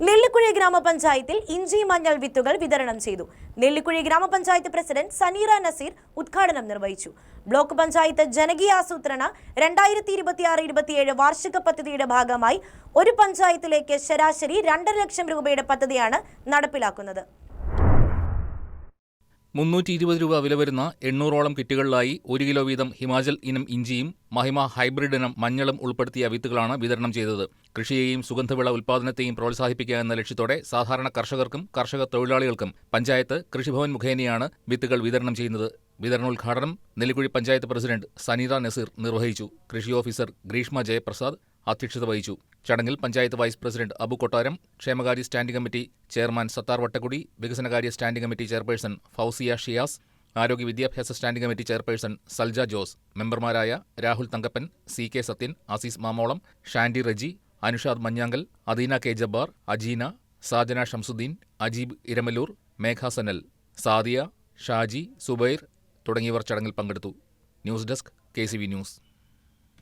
നെല്ലിക്കുഴി ഗ്രാമപഞ്ചായത്തിൽ ഇഞ്ചി മഞ്ഞൾ വിത്തുകൾ വിതരണം ചെയ്തു. നെല്ലിക്കുഴി ഗ്രാമപഞ്ചായത്ത് പ്രസിഡന്റ് സനീറ നസീർ ഉദ്ഘാടനം നിർവഹിച്ചു. ബ്ലോക്ക് പഞ്ചായത്ത് ജനകീയാസൂത്രണ 2026-27 വാർഷിക പദ്ധതിയുടെ ഭാഗമായി ഒരു പഞ്ചായത്തിലേക്ക് ശരാശരി 2.5 ലക്ഷം രൂപയുടെ പദ്ധതിയാണ് നടപ്പിലാക്കുന്നത്. 320 രൂപ വില വരുന്ന 800ഓളം കിറ്റുകളിലായി 1 കിലോ വീതം ഹിമാചൽ ഇനം ഇഞ്ചിയും മഹിമ ഹൈബ്രിഡ് ഇനം മഞ്ഞളും ഉൾപ്പെടുത്തിയ വിത്തുകളാണ് വിതരണം ചെയ്തത്. കൃഷിയെയും സുഗന്ധവിള ഉൽപ്പാദനത്തെയും പ്രോത്സാഹിപ്പിക്കുക എന്ന ലക്ഷ്യത്തോടെ സാധാരണ കർഷകർക്കും കർഷക തൊഴിലാളികൾക്കും പഞ്ചായത്ത് കൃഷിഭവൻ മുഖേനയാണ് വിത്തുകൾ വിതരണം ചെയ്യുന്നത്. വിതരണോദ്ഘാടനം നെല്ലിക്കുഴി പഞ്ചായത്ത് പ്രസിഡന്റ് സനീറ നസീർ നിർവഹിച്ചു. കൃഷി ഓഫീസർ ഗ്രീഷ്മ ജയപ്രസാദ് അധ്യക്ഷത വഹിച്ചു. ചടങ്ങിൽ പഞ്ചായത്ത് വൈസ് പ്രസിഡന്റ് അബു കൊട്ടാരം, ക്ഷേമകാര്യ standing committee chairman Sathar Vattakkudi, വികസനകാര്യ standing committee chairperson Fousiya Shiyas, ആരോഗ്യ വിദ്യാഭ്യാസ standing committee chairperson Salja Jose, മെമ്പർമാരായ രാഹുൽ തങ്കപ്പൻ, CK സത്യൻ, അസീസ് മാമോളം, ഷാൻഡി റജി, അനുഷാദ് മഞ്ഞാങ്കൽ, അദീന കെ ജബ്ബാർ, അജീന, സാജന ഷംസുദ്ദീൻ, അജീബ് ഇരമലൂർ, മേഘ സനൽ, സാദിയ, ഷാജി, സുബൈർ തുടങ്ങിയവർ ചടങ്ങിൽ പങ്കെടുത്തു. News desk KCV news.